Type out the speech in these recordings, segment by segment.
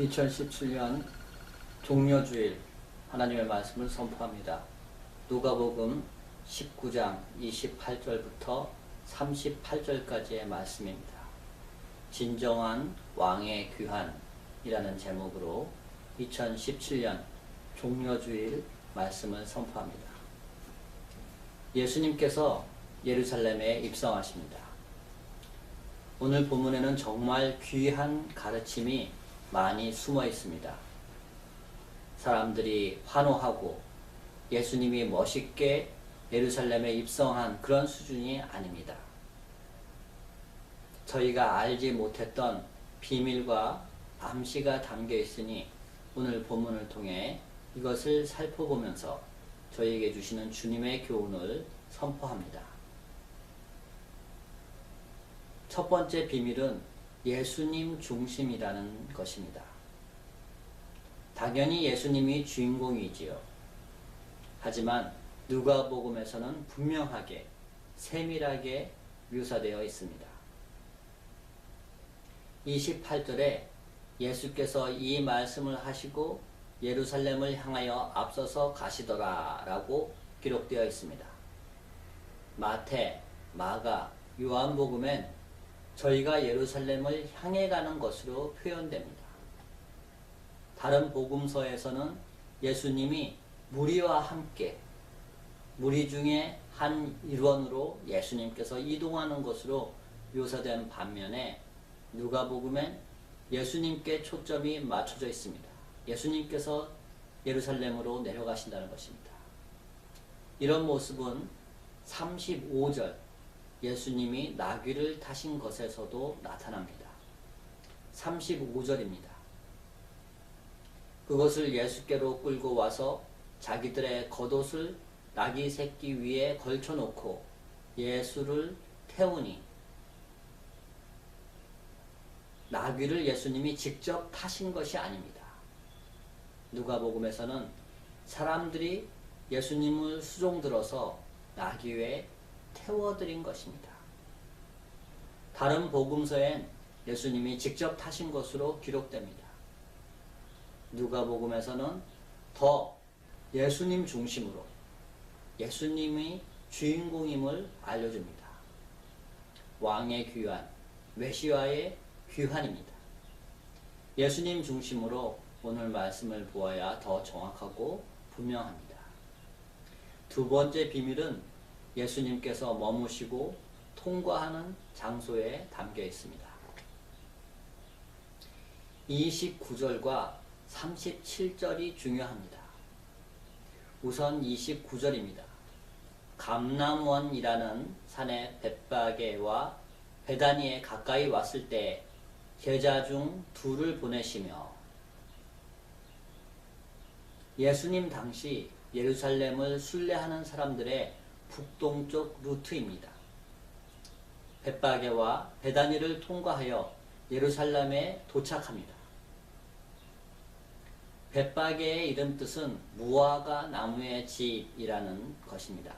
2017년 종려주일 하나님의 말씀을 선포합니다. 누가복음 19장 28절부터 38절까지의 말씀입니다. 진정한 왕의 귀환이라는 제목으로 2017년 종려주일 말씀을 선포합니다. 예수님께서 예루살렘에 입성하십니다. 오늘 본문에는 정말 귀한 가르침이 많이 숨어 있습니다. 사람들이 환호하고 예수님이 멋있게 예루살렘에 입성한 그런 수준이 아닙니다. 저희가 알지 못했던 비밀과 암시가 담겨 있으니 오늘 본문을 통해 이것을 살펴보면서 저희에게 주시는 주님의 교훈을 선포합니다. 첫 번째 비밀은 예수님 중심이라는 것입니다. 당연히 예수님이 주인공이지요. 하지만 누가복음에서는 분명하게 세밀하게 묘사되어 있습니다. 28절에 예수께서 이 말씀을 하시고 예루살렘을 향하여 앞서서 가시더라 라고 기록되어 있습니다. 마태, 마가, 요한복음엔 저희가 예루살렘을 향해 가는 것으로 표현됩니다. 다른 복음서에서는 예수님이 무리와 함께 무리 중에 한 일원으로 예수님께서 이동하는 것으로 묘사된 반면에 누가복음엔 예수님께 초점이 맞춰져 있습니다. 예수님께서 예루살렘으로 내려가신다는 것입니다. 이런 모습은 35절 예수님이 나귀를 타신 것에서도 나타납니다. 35절입니다. 그것을 예수께로 끌고 와서 자기들의 겉옷을 나귀 새끼 위에 걸쳐놓고 예수를 태우니 나귀를 예수님이 직접 타신 것이 아닙니다. 누가복음에서는 사람들이 예수님을 수종들어서 나귀 위에 태워드린 것입니다. 다른 복음서엔 예수님이 직접 타신 것으로 기록됩니다. 누가복음에서는 더 예수님 중심으로 예수님이 주인공임을 알려줍니다. 왕의 귀환, 메시아의 귀환입니다. 예수님 중심으로 오늘 말씀을 보아야 더 정확하고 분명합니다. 두 번째 비밀은 예수님께서 머무시고 통과하는 장소에 담겨 있습니다. 29절과 37절이 중요합니다. 우선 29절입니다. 감람원이라는 산의 벳바게와 베다니에 가까이 왔을 때 제자 중 둘을 보내시며 예수님 당시 예루살렘을 순례하는 사람들의 북동쪽 루트입니다. 벳바게와 베다니를 통과하여 예루살렘에 도착합니다. 벳바게의 이름 뜻은 무화과 나무의 집이라는 것입니다.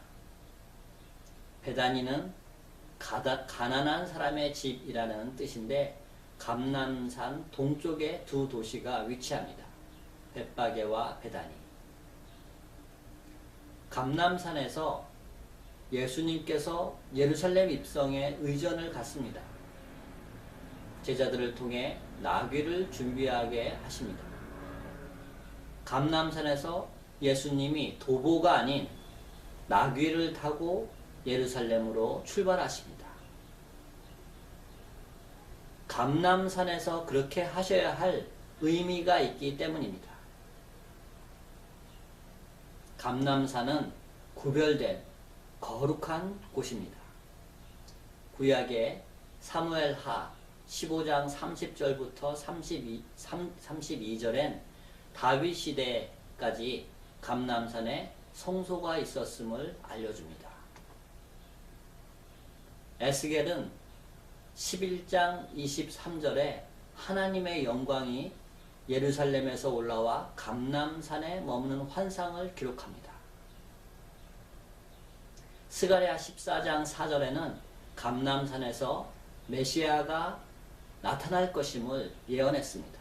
베다니는 가난한 사람의 집이라는 뜻인데 감람산 동쪽에 두 도시가 위치합니다. 벳바게와 베다니. 감람산에서 예수님께서 예루살렘 입성에 의전을 갖습니다. 제자들을 통해 나귀를 준비하게 하십니다. 감람산에서 예수님이 도보가 아닌 나귀를 타고 예루살렘으로 출발하십니다. 감람산에서 그렇게 하셔야 할 의미가 있기 때문입니다. 감람산은 구별된 거룩한 곳입니다. 구약의 사무엘하 15장 30절부터 32절엔 다윗 시대까지 감람산에 성소가 있었음을 알려줍니다. 에스겔은 11장 23절에 하나님의 영광이 예루살렘에서 올라와 감람산에 머무는 환상을 기록합니다. 스가랴 14장 4절에는 감람산에서 메시아가 나타날 것임을 예언했습니다.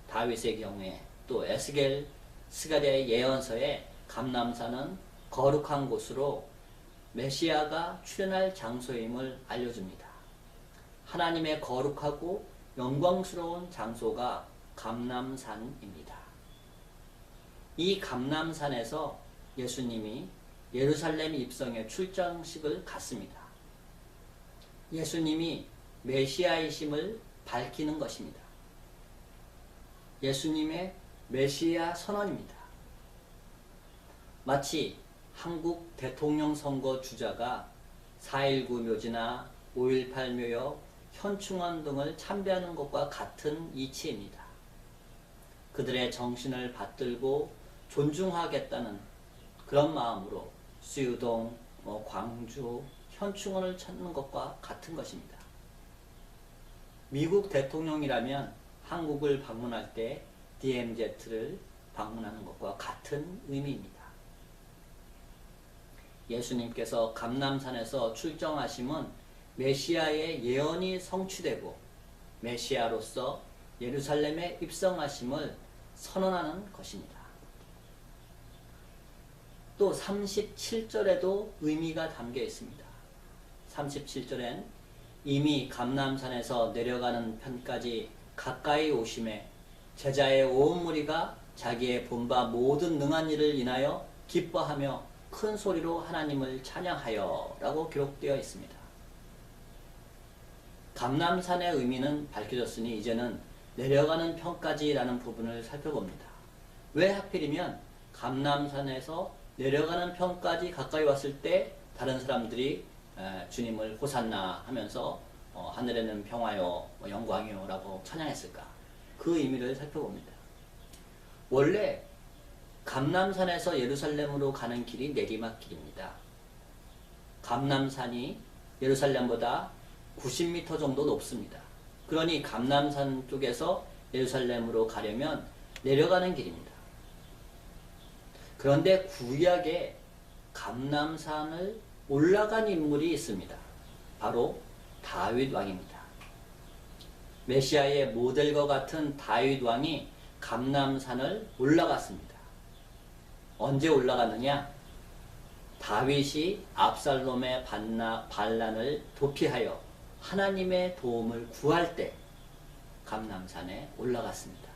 다윗의 경우에 또 에스겔 스가랴의 예언서에 감람산은 거룩한 곳으로 메시아가 출현할 장소임을 알려줍니다. 하나님의 거룩하고 영광스러운 장소가 감람산입니다. 이 감람산에서 예수님이 예루살렘 입성의 출정식을 갖습니다. 예수님이 메시아이심을 밝히는 것입니다. 예수님의 메시아 선언입니다. 마치 한국 대통령 선거 주자가 4.19 묘지나 5.18 묘역, 현충원 등을 참배하는 것과 같은 이치입니다. 그들의 정신을 받들고 존중하겠다는 그런 마음으로 수유동, 광주, 현충원을 찾는 것과 같은 것입니다. 미국 대통령이라면 한국을 방문할 때 DMZ를 방문하는 것과 같은 의미입니다. 예수님께서 감람산에서 출정하심은 메시아의 예언이 성취되고 메시아로서 예루살렘에 입성하심을 선언하는 것입니다. 또 37절에도 의미가 담겨 있습니다. 37절엔 이미 감람산에서 내려가는 편까지 가까이 오심에 제자의 온 무리가 자기의 본바 모든 능한 일을 인하여 기뻐하며 큰 소리로 하나님을 찬양하여 라고 기록되어 있습니다. 감람산의 의미는 밝혀졌으니 이제는 내려가는 편까지 라는 부분을 살펴봅니다. 왜 하필이면 감람산에서 내려가는 편까지 가까이 왔을 때 다른 사람들이 주님을 호산나 하면서 하늘에는 평화요 영광이요 라고 찬양했을까? 그 의미를 살펴봅니다. 원래 감람산에서 예루살렘으로 가는 길이 내리막길입니다. 감람산이 예루살렘보다 90m 정도 높습니다. 그러니 감람산 쪽에서 예루살렘으로 가려면 내려가는 길입니다. 그런데 구약에 감람산을 올라간 인물이 있습니다. 바로 다윗 왕입니다. 메시아의 모델과 같은 다윗 왕이 감람산을 올라갔습니다. 언제 올라갔느냐? 다윗이 압살롬의 반란을 도피하여 하나님의 도움을 구할 때 감람산에 올라갔습니다.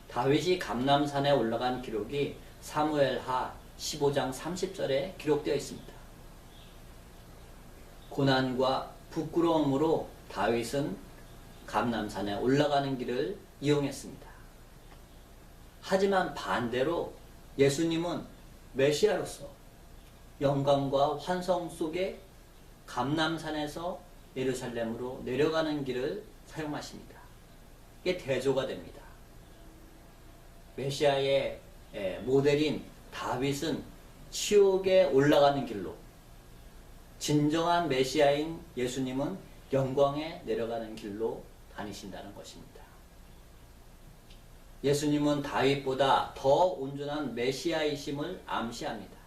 다윗이 감람산에 올라간 기록이 사무엘하 15장 30절에 기록되어 있습니다. 고난과 부끄러움으로 다윗은 감람산에 올라가는 길을 이용했습니다. 하지만 반대로 예수님은 메시아로서 영광과 환성 속에 감람산에서 예루살렘으로 내려가는 길을 사용하십니다. 이게 대조가 됩니다. 메시아의 모델인 다윗은 지옥에 올라가는 길로, 진정한 메시아인 예수님은 영광에 내려가는 길로 다니신다는 것입니다. 예수님은 다윗보다 더 온전한 메시아이심을 암시합니다.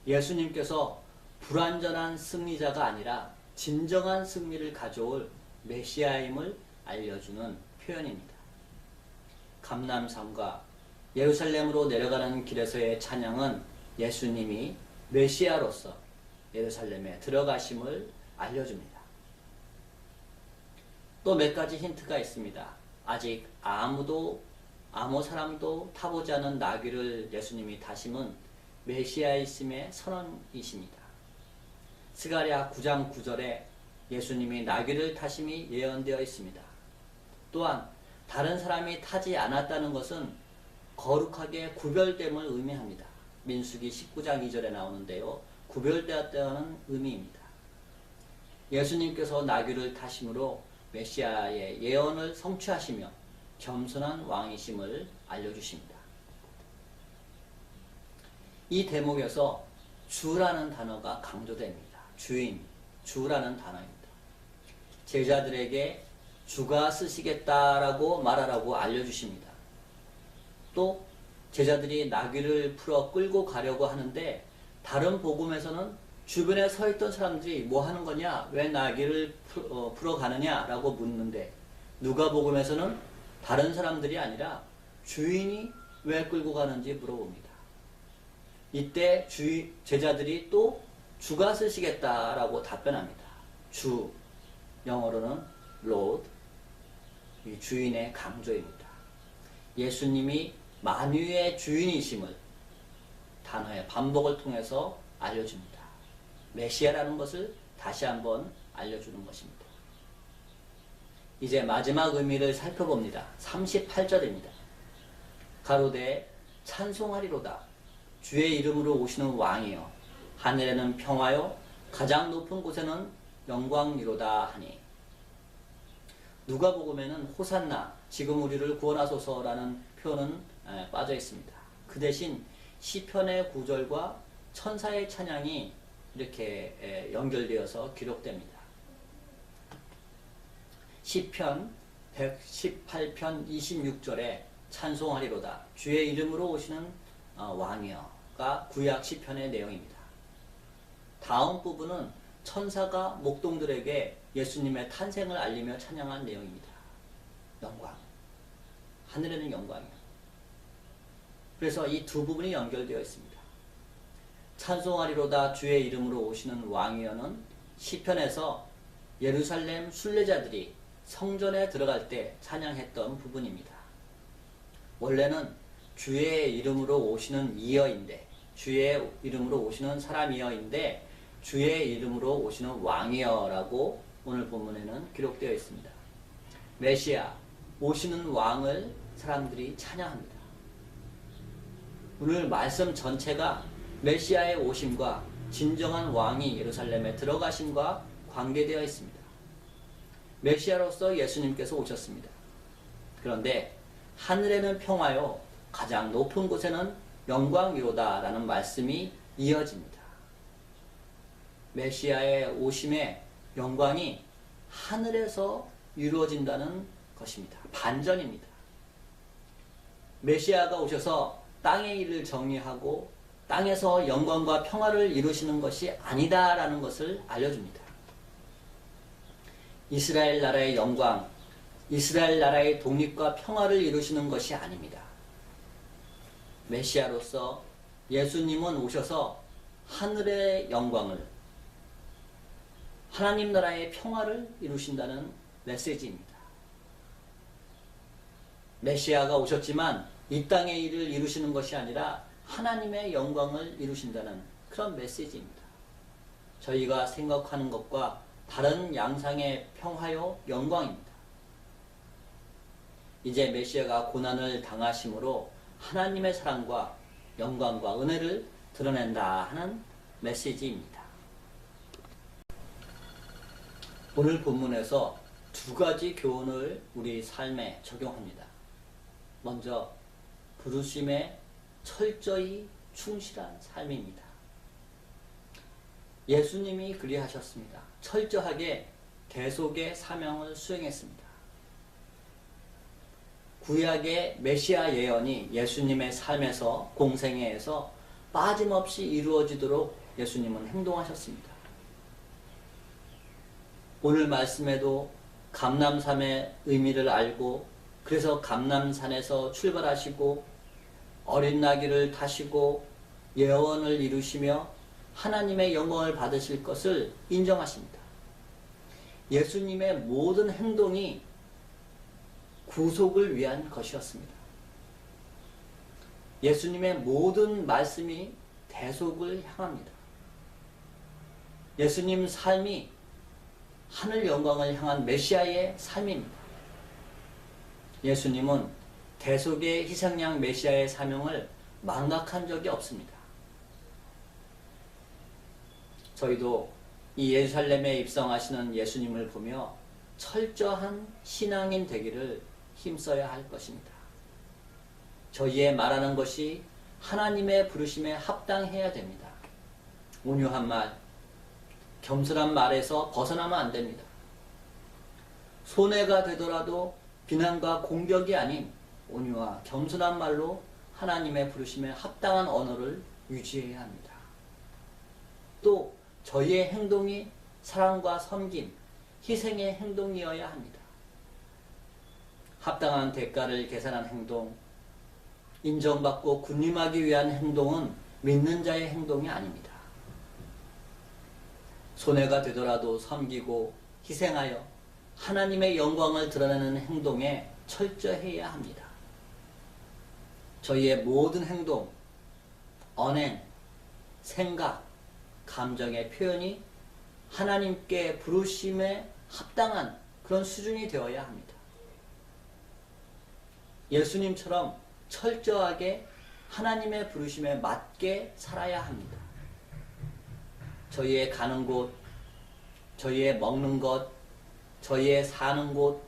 예수님께서 불완전한 승리자가 아니라 진정한 승리를 가져올 메시아임을 알려주는 표현입니다. 감람산과 예루살렘으로 내려가는 길에서의 찬양은 예수님이 메시아로서 예루살렘에 들어가심을 알려줍니다. 또 몇 가지 힌트가 있습니다. 아직 아무 사람도 타보지 않은 나귀를 예수님이 타심은 메시아이심의 선언이십니다. 스가랴 9장 9절에 예수님이 나귀를 타심이 예언되어 있습니다. 또한 다른 사람이 타지 않았다는 것은 거룩하게 구별됨을 의미합니다. 민수기 19장 2절에 나오는데요. 구별되었다는 의미입니다. 예수님께서 나귀를 타심으로 메시아의 예언을 성취하시며 겸손한 왕이심을 알려주십니다. 이 대목에서 주라는 단어가 강조됩니다. 주인, 주라는 단어입니다. 제자들에게 주가 쓰시겠다라고 말하라고 알려주십니다. 또 제자들이 나귀를 풀어 끌고 가려고 하는데 다른 복음에서는 주변에 서 있던 사람들이 뭐 하는 거냐? 왜 나귀를 풀어 가느냐? 라고 묻는데 누가복음에서는 다른 사람들이 아니라 주인이 왜 끌고 가는지 물어봅니다. 이때 제자들이 또 주가 쓰시겠다라고 답변합니다. 주, 영어로는 Lord, 이 주인의 강조입니다. 예수님이 만유의 주인이심을 단어의 반복을 통해서 알려줍니다. 메시아라는 것을 다시 한번 알려주는 것입니다. 이제 마지막 의미를 살펴봅니다. 38절입니다. 가로되 찬송하리로다. 주의 이름으로 오시는 왕이여 하늘에는 평화요 가장 높은 곳에는 영광이로다 하니. 누가복음에는 호산나 지금 우리를 구원하소서라는 표현은 빠져 있습니다. 그 대신 시편의 구절과 천사의 찬양이 이렇게 연결되어서 기록됩니다. 시편 118편 26절에 찬송하리로다. 주의 이름으로 오시는 왕이여가 구약 시편의 내용입니다. 다음 부분은 천사가 목동들에게 예수님의 탄생을 알리며 찬양한 내용입니다. 영광. 하늘에는 영광이요. 그래서 이 두 부분이 연결되어 있습니다. 찬송하리로다 주의 이름으로 오시는 왕이여는 시편에서 예루살렘 순례자들이 성전에 들어갈 때 찬양했던 부분입니다. 원래는 주의 이름으로 오시는 이여인데, 주의 이름으로 오시는 사람이여인데 주의 이름으로 오시는 왕이여라고 오늘 본문에는 기록되어 있습니다. 메시아, 오시는 왕을 사람들이 찬양합니다. 오늘 말씀 전체가 메시아의 오심과 진정한 왕이 예루살렘에 들어가심과 관계되어 있습니다. 메시아로서 예수님께서 오셨습니다. 그런데 하늘에는 평화요 가장 높은 곳에는 영광이로다 라는 말씀이 이어집니다. 메시아의 오심의 영광이 하늘에서 이루어진다는 것입니다. 반전입니다. 메시아가 오셔서 땅의 일을 정리하고 땅에서 영광과 평화를 이루시는 것이 아니다라는 것을 알려줍니다. 이스라엘 나라의 영광, 이스라엘 나라의 독립과 평화를 이루시는 것이 아닙니다. 메시아로서 예수님은 오셔서 하늘의 영광을, 하나님 나라의 평화를 이루신다는 메시지입니다. 메시아가 오셨지만 이 땅의 일을 이루시는 것이 아니라 하나님의 영광을 이루신다는 그런 메시지입니다. 저희가 생각하는 것과 다른 양상의 평화요 영광입니다. 이제 메시아가 고난을 당하심으로 하나님의 사랑과 영광과 은혜를 드러낸다 하는 메시지입니다. 오늘 본문에서 두 가지 교훈을 우리 삶에 적용합니다. 먼저 부르심에 철저히 충실한 삶입니다. 예수님이 그리하셨습니다. 철저하게 대속의 사명을 수행했습니다. 구약의 메시아 예언이 예수님의 삶에서 공생애에서 빠짐없이 이루어지도록 예수님은 행동하셨습니다. 오늘 말씀에도 감람산의 의미를 알고 그래서 감람산에서 출발하시고 어린 나귀를 타시고 예언을 이루시며 하나님의 영광을 받으실 것을 인정하십니다. 예수님의 모든 행동이 구속을 위한 것이었습니다. 예수님의 모든 말씀이 대속을 향합니다. 예수님 삶이 하늘 영광을 향한 메시아의 삶입니다. 예수님은 대속의 희생양 메시아의 사명을 망각한 적이 없습니다. 저희도 이 예루살렘에 입성하시는 예수님을 보며 철저한 신앙인 되기를 힘써야 할 것입니다. 저희의 말하는 것이 하나님의 부르심에 합당해야 됩니다. 온유한 말, 겸손한 말에서 벗어나면 안 됩니다. 손해가 되더라도 비난과 공격이 아닌 온유와 겸손한 말로 하나님의 부르심에 합당한 언어를 유지해야 합니다. 또 저희의 행동이 사랑과 섬김, 희생의 행동이어야 합니다. 합당한 대가를 계산한 행동, 인정받고 군림하기 위한 행동은 믿는 자의 행동이 아닙니다. 손해가 되더라도 섬기고 희생하여 하나님의 영광을 드러내는 행동에 철저해야 합니다. 저희의 모든 행동, 언행, 생각, 감정의 표현이 하나님께 부르심에 합당한 그런 수준이 되어야 합니다. 예수님처럼 철저하게 하나님의 부르심에 맞게 살아야 합니다. 저희의 가는 곳, 저희의 먹는 것, 저희의 사는 곳,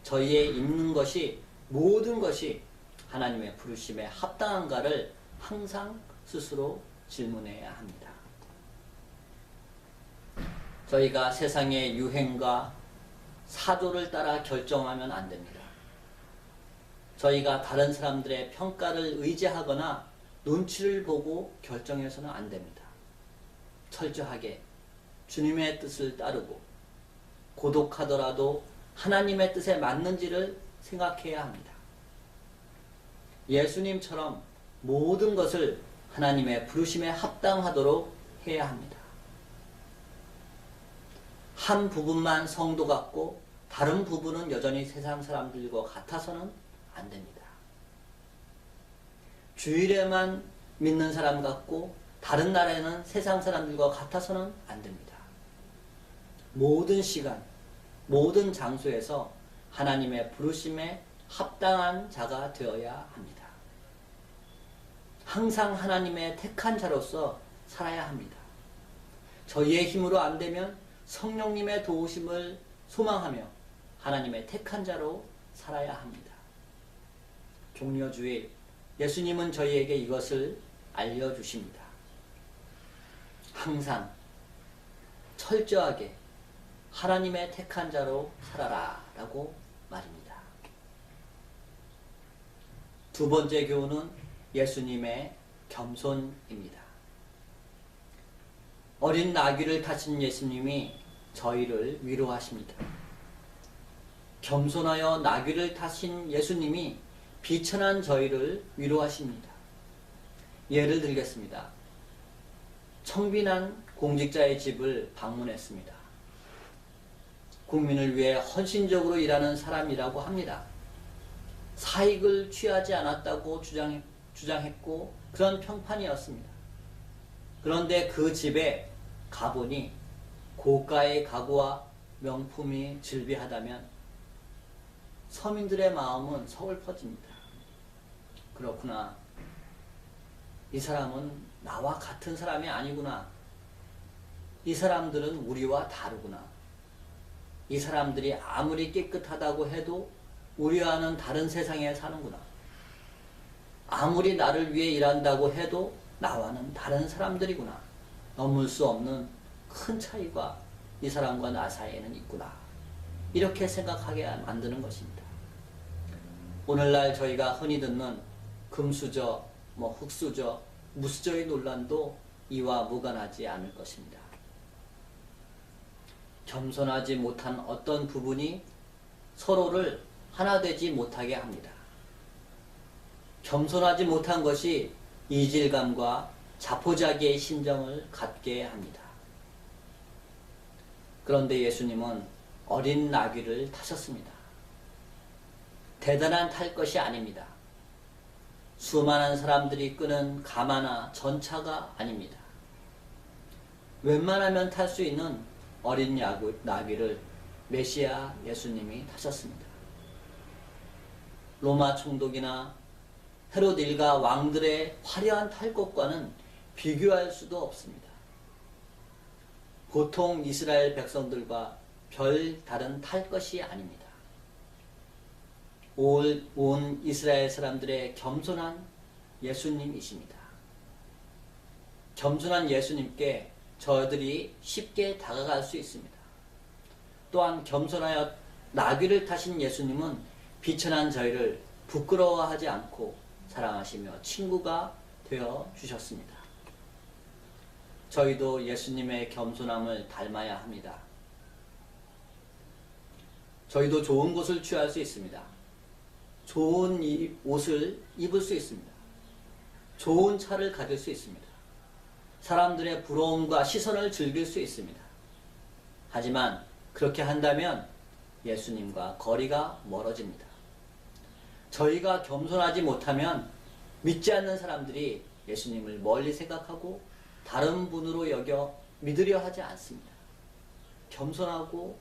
저희의 입는 것이 모든 것이 하나님의 부르심에 합당한가를 항상 스스로 질문해야 합니다. 저희가 세상의 유행과 사조를 따라 결정하면 안 됩니다. 저희가 다른 사람들의 평가를 의지하거나 눈치를 보고 결정해서는 안 됩니다. 철저하게 주님의 뜻을 따르고 고독하더라도 하나님의 뜻에 맞는지를 생각해야 합니다. 예수님처럼 모든 것을 하나님의 부르심에 합당하도록 해야 합니다. 한 부분만 성도 같고 다른 부분은 여전히 세상 사람들과 같아서는 안 됩니다. 주일에만 믿는 사람 같고 다른 날에는 세상 사람들과 같아서는 안 됩니다. 모든 시간, 모든 장소에서 하나님의 부르심에 합당한 자가 되어야 합니다. 항상 하나님의 택한 자로서 살아야 합니다. 저희의 힘으로 안 되면 성령님의 도우심을 소망하며 하나님의 택한 자로 살아야 합니다. 종려주일, 예수님은 저희에게 이것을 알려주십니다. 항상 철저하게 하나님의 택한 자로 살아라 라고 말입니다. 두 번째 교훈은 예수님의 겸손입니다. 어린 나귀를 타신 예수님이 저희를 위로하십니다. 겸손하여 나귀를 타신 예수님이 비천한 저희를 위로하십니다. 예를 들겠습니다. 청빈한 공직자의 집을 방문했습니다. 국민을 위해 헌신적으로 일하는 사람이라고 합니다. 사익을 취하지 않았다고 주장했고 그런 평판이었습니다. 그런데 그 집에 가보니 고가의 가구와 명품이 즐비하다면 서민들의 마음은 서글퍼집니다. 그렇구나. 이 사람은 나와 같은 사람이 아니구나. 이 사람들은 우리와 다르구나. 이 사람들이 아무리 깨끗하다고 해도 우리와는 다른 세상에 사는구나. 아무리 나를 위해 일한다고 해도 나와는 다른 사람들이구나. 넘을 수 없는 큰 차이가 이 사람과 나 사이에는 있구나. 이렇게 생각하게 만드는 것입니다. 오늘날 저희가 흔히 듣는 금수저, 흙수저, 무수저의 논란도 이와 무관하지 않을 것입니다. 겸손하지 못한 어떤 부분이 서로를 하나 되지 못하게 합니다. 겸손하지 못한 것이 이질감과 자포자기의 심정을 갖게 합니다. 그런데 예수님은 어린 나귀를 타셨습니다. 대단한 탈 것이 아닙니다. 수많은 사람들이 끄는 가마나 전차가 아닙니다. 웬만하면 탈 수 있는 어린 나귀를 메시아 예수님이 타셨습니다. 로마 총독이나 헤롯 일가 왕들의 화려한 탈 것과는 비교할 수도 없습니다. 보통 이스라엘 백성들과 별 다른 탈 것이 아닙니다. 온 이스라엘 사람들의 겸손한 예수님이십니다. 겸손한 예수님께 저들이 쉽게 다가갈 수 있습니다. 또한 겸손하여 나귀를 타신 예수님은 비천한 저희를 부끄러워하지 않고 사랑하시며 친구가 되어 주셨습니다. 저희도 예수님의 겸손함을 닮아야 합니다. 저희도 좋은 곳을 취할 수 있습니다. 좋은 옷을 입을 수 있습니다. 좋은 차를 가질 수 있습니다. 사람들의 부러움과 시선을 즐길 수 있습니다. 하지만 그렇게 한다면 예수님과 거리가 멀어집니다. 저희가 겸손하지 못하면 믿지 않는 사람들이 예수님을 멀리 생각하고 다른 분으로 여겨 믿으려 하지 않습니다. 겸손하고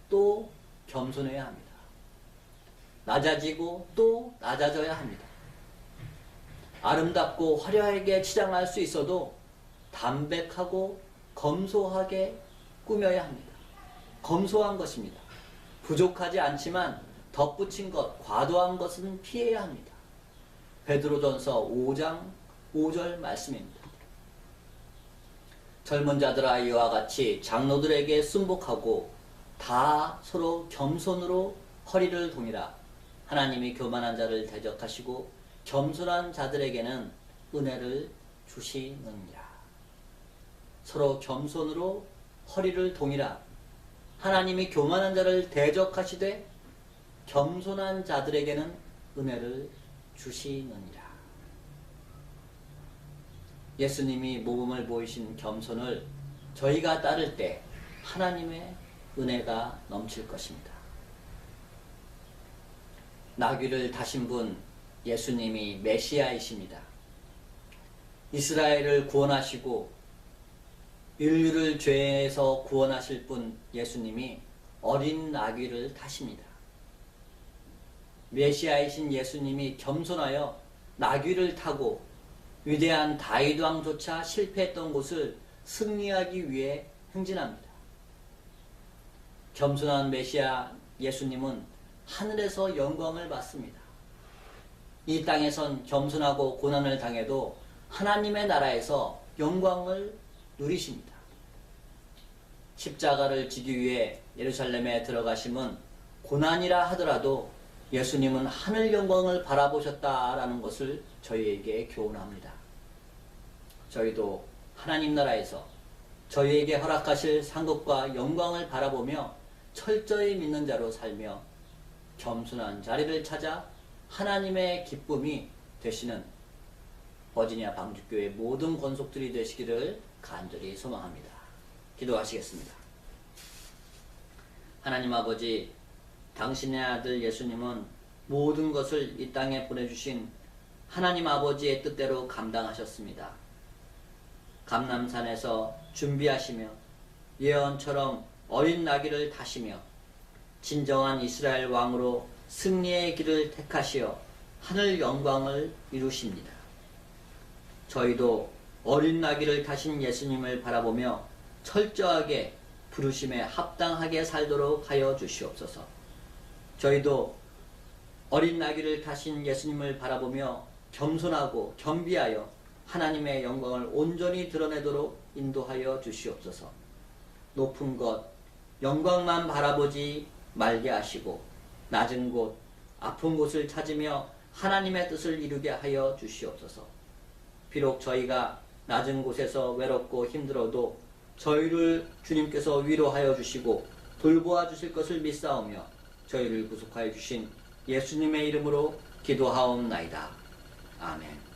또 겸손해야 합니다. 낮아지고 또 낮아져야 합니다. 아름답고 화려하게 치장할 수 있어도 담백하고 검소하게 꾸며야 합니다. 검소한 것입니다. 부족하지 않지만 덧붙인 것, 과도한 것은 피해야 합니다. 베드로전서 5장 5절 말씀입니다. 젊은 자들아 이와 같이 장로들에게 순복하고 다 서로 겸손으로 허리를 동이라. 하나님이 교만한 자를 대적하시고 겸손한 자들에게는 은혜를 주시느니라. 서로 겸손으로 허리를 동이라. 하나님이 교만한 자를 대적하시되 겸손한 자들에게는 은혜를 주시느니라. 예수님이 모범을 보이신 겸손을 저희가 따를 때 하나님의 은혜가 넘칠 것입니다. 나귀를 타신 분 예수님이 메시아이십니다. 이스라엘을 구원하시고 인류를 죄에서 구원하실 분 예수님이 어린 나귀를 타십니다. 메시아이신 예수님이 겸손하여 나귀를 타고 위대한 다윗 왕조차 실패했던 곳을 승리하기 위해 행진합니다. 겸손한 메시아 예수님은 하늘에서 영광을 받습니다. 이 땅에선 겸손하고 고난을 당해도 하나님의 나라에서 영광을 누리십니다. 십자가를 지기 위해 예루살렘에 들어가심은 고난이라 하더라도 예수님은 하늘 영광을 바라보셨다라는 것을 저희에게 교훈합니다. 저희도 하나님 나라에서 저희에게 허락하실 상급과 영광을 바라보며 철저히 믿는 자로 살며 겸손한 자리를 찾아 하나님의 기쁨이 되시는 버지니아 방주교회 모든 권속들이 되시기를 간절히 소망합니다. 기도하시겠습니다. 하나님 아버지, 당신의 아들 예수님은 모든 것을 이 땅에 보내주신 하나님 아버지의 뜻대로 감당하셨습니다. 감람산에서 준비하시며 예언처럼 어린 나귀를 타시며 진정한 이스라엘 왕으로 승리의 길을 택하시어 하늘 영광을 이루십니다. 저희도 어린 나귀를 타신 예수님을 바라보며 철저하게 부르심에 합당하게 살도록 하여 주시옵소서. 저희도 어린 나귀를 타신 예수님을 바라보며 겸손하고 겸비하여 하나님의 영광을 온전히 드러내도록 인도하여 주시옵소서. 높은 것, 영광만 바라보지 말게 하시고 낮은 곳, 아픈 곳을 찾으며 하나님의 뜻을 이루게 하여 주시옵소서. 비록 저희가 낮은 곳에서 외롭고 힘들어도 저희를 주님께서 위로하여 주시고 돌보아 주실 것을 믿사오며 저희를 구속하여 주신 예수님의 이름으로 기도하옵나이다. 아멘.